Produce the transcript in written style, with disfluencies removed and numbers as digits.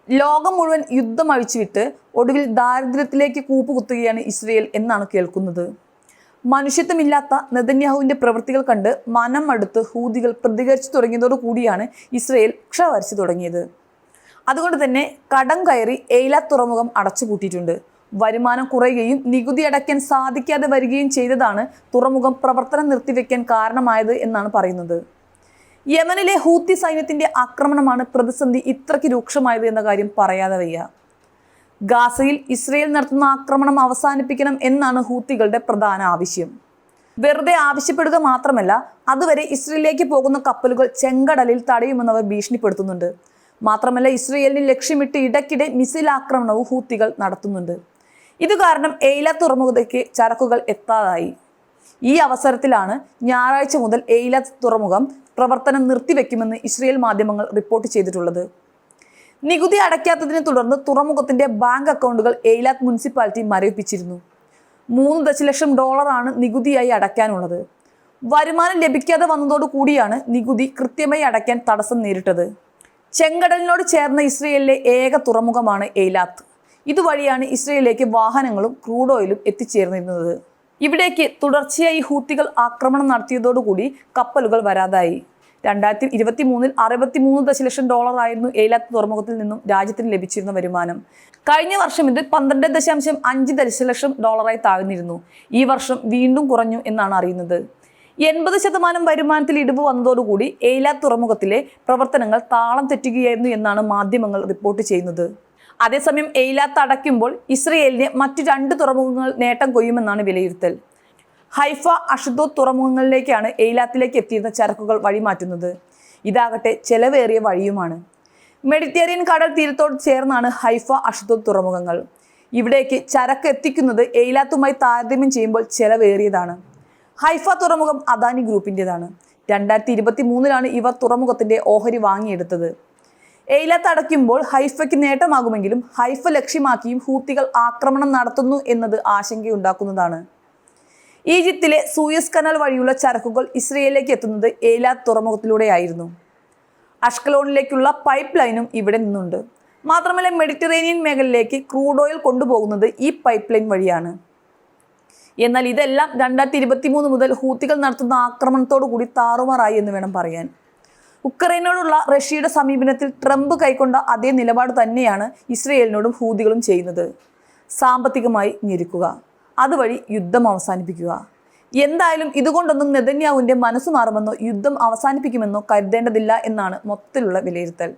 ലോകം മുഴുവൻ യുദ്ധം അഴിച്ചുവിട്ട് ഒടുവിൽ ദാരിദ്ര്യത്തിലേക്ക് കൂപ്പുകുത്തുകയാണ് ഇസ്രയേൽ എന്നാണ് കേൾക്കുന്നത്. മനുഷ്യത്വമില്ലാത്ത നെതന്യാഹുവിന്റെ പ്രവൃത്തികൾ കണ്ട് മനം മടുത്ത് ഹൂതികൾ പ്രതികരിച്ചു തുടങ്ങിയതോടുകൂടിയാണ് ഇസ്രയേൽ ക്ഷ വരച്ചു തുടങ്ങിയത്. അതുകൊണ്ട് തന്നെ കടം കയറി എയ്ലാത്ത് തുറമുഖം അടച്ചുപൂട്ടിയിട്ടുണ്ട്. വരുമാനം കുറയുകയും നികുതി അടയ്ക്കാൻ സാധിക്കാതെ വരികയും ചെയ്തതാണ് തുറമുഖം പ്രവർത്തനം നിർത്തിവെക്കാൻ കാരണമായത് എന്നാണ് പറയുന്നത്. യമനിലെ ഹൂത്തി സൈന്യത്തിന്റെ ആക്രമണമാണ് പ്രതിസന്ധി ഇത്രയ്ക്ക് രൂക്ഷമായത് എന്ന കാര്യം പറയാതെ വയ്യ. ഗാസയിൽ ഇസ്രയേൽ നടത്തുന്ന ആക്രമണം അവസാനിപ്പിക്കണം എന്നാണ് ഹൂത്തികളുടെ പ്രധാന ആവശ്യം. വെറുതെ ആവശ്യപ്പെടുക മാത്രമല്ല, അതുവരെ ഇസ്രയേലിലേക്ക് പോകുന്ന കപ്പലുകൾ ചെങ്കടലിൽ തടയുമെന്ന് അവർ ഭീഷണിപ്പെടുത്തുന്നുണ്ട്. മാത്രമല്ല, ഇസ്രയേലിനെ ലക്ഷ്യമിട്ട് ഇടയ്ക്കിടെ മിസൈൽ ആക്രമണവും ഹൂത്തികൾ നടത്തുന്നുണ്ട്. ഇത് കാരണം എയ്ലാത്ത് തുറമുഖത്തേക്ക് ചരക്കുകൾ എത്താതായി. ഈ അവസരത്തിലാണ് ഞായറാഴ്ച മുതൽ എയ്ലാത്ത് തുറമുഖം പ്രവർത്തനം നിർത്തിവെക്കുമെന്ന് ഇസ്രയേൽ മാധ്യമങ്ങൾ റിപ്പോർട്ട് ചെയ്തിട്ടുള്ളത്. നികുതി അടയ്ക്കാത്തതിനെ തുടർന്ന് തുറമുഖത്തിന്റെ ബാങ്ക് അക്കൗണ്ടുകൾ എയ്ലാത്ത് മുനിസിപ്പാലിറ്റി മരവിപ്പിച്ചിരുന്നു. $3 ദശലക്ഷം നികുതിയായി അടയ്ക്കാനുള്ളത്. വരുമാനം ലഭിക്കാതെ വന്നതോടുകൂടിയാണ് നികുതി കൃത്യമായി അടയ്ക്കാൻ തടസ്സം നേരിട്ടത്. ചെങ്കടലിനോട് ചേർന്ന ഇസ്രയേലിലെ ഏക തുറമുഖമാണ് എയ്ലാത്ത്. ഇതുവഴിയാണ് ഇസ്രയേലിലേക്ക് വാഹനങ്ങളും ക്രൂഡ് ഓയിലും എത്തിച്ചേർന്നിരുന്നത്. ഇവിടേക്ക് തുടർച്ചയായി ഹൂത്തികൾ ആക്രമണം നടത്തിയതോടുകൂടി കപ്പലുകൾ വരാതായി. 2023 $63 ദശലക്ഷം ആയിരുന്നു എയ്ലാത്ത് തുറമുഖത്തിൽ നിന്നും രാജ്യത്തിന് ലഭിച്ചിരുന്ന വരുമാനം. കഴിഞ്ഞ വർഷം ഇത് $12.5 ദശലക്ഷം താഴ്ന്നിരുന്നു. ഈ വർഷം വീണ്ടും കുറഞ്ഞു എന്നാണ് അറിയുന്നത്. 80% വരുമാനത്തിൽ ഇടിവ് വന്നതോടുകൂടി എയ്ലാത്ത് തുറമുഖത്തിലെ പ്രവർത്തനങ്ങൾ താളം തെറ്റുകയായിരുന്നു എന്നാണ് മാധ്യമങ്ങൾ റിപ്പോർട്ട് ചെയ്യുന്നത്. അതേസമയം എയ്ലാത്ത് അടയ്ക്കുമ്പോൾ ഇസ്രയേലിന് മറ്റു 2 തുറമുഖങ്ങൾ നേട്ടം കൊയ്യുമെന്നാണ് വിലയിരുത്തൽ. ഹൈഫ, അഷ്ദോദ് തുറമുഖങ്ങളിലേക്കാണ് എയ്ലാത്തിലേക്ക് എത്തിയിരുന്ന ചരക്കുകൾ വഴിമാറ്റുന്നത്. ഇതാകട്ടെ ചെലവേറിയ വഴിയുമാണ്. മെഡിറ്ററേനിയൻ കടൽ തീരത്തോട് ചേർന്നാണ് ഹൈഫ, അഷ്ദോദ് തുറമുഖങ്ങൾ. ഇവിടേക്ക് ചരക്ക് എത്തിക്കുന്നത് എയ്ലാത്തുമായി താരതമ്യം ചെയ്യുമ്പോൾ ചെലവേറിയതാണ്. ഹൈഫ തുറമുഖം അദാനി ഗ്രൂപ്പിൻ്റെതാണ്. 2023 ഇവർ തുറമുഖത്തിന്റെ ഓഹരി വാങ്ങിയെടുത്തത്. എയ്ലാത്ത് അടയ്ക്കുമ്പോൾ ഹൈഫയ്ക്ക് നേട്ടമാകുമെങ്കിലും ഹൈഫ ലക്ഷ്യമാക്കിയും ഹൂത്തികൾ ആക്രമണം നടത്തുന്നു എന്നത് ആശങ്കയുണ്ടാക്കുന്നതാണ്. ഈജിപ്തിലെ സൂയസ് കനാൽ വഴിയുള്ള ചരക്കുകൾ ഇസ്രയേലിലേക്ക് എത്തുന്നത് എയ്ലാത്ത് തുറമുഖത്തിലൂടെയായിരുന്നു. അഷ്കലോണിലേക്കുള്ള പൈപ്പ് ലൈനും ഇവിടെ നിന്നുണ്ട്. മാത്രമല്ല, മെഡിറ്ററേനിയൻ മേഖലയിലേക്ക് ക്രൂഡ് ഓയിൽ കൊണ്ടുപോകുന്നത് ഈ പൈപ്പ് ലൈൻ വഴിയാണ്. എന്നാൽ ഇതെല്ലാം 2023 മുതൽ ഹൂത്തികൾ നടത്തുന്ന ആക്രമണത്തോടു കൂടി താറുമാറായി എന്ന് വേണം പറയാൻ. ഉക്രൈനോടുള്ള റഷ്യയുടെ സമീപനത്തിൽ ട്രംപ് കൈക്കൊണ്ട അതേ നിലപാട് തന്നെയാണ് ഇസ്രയേലിനോടും ഹൂതികളും ചെയ്യുന്നത്. സാമ്പത്തികമായി ഞെരുക്കുക, അതുവഴി യുദ്ധം അവസാനിപ്പിക്കുക. എന്തായാലും ഇതുകൊണ്ടൊന്നും നെതന്യാഹുവിന്റെ മനസ്സ് മാറുമെന്നോ യുദ്ധം അവസാനിപ്പിക്കുമെന്നോ കരുതേണ്ടതില്ല എന്നാണ് മൊത്തത്തിലുള്ള വിലയിരുത്തൽ.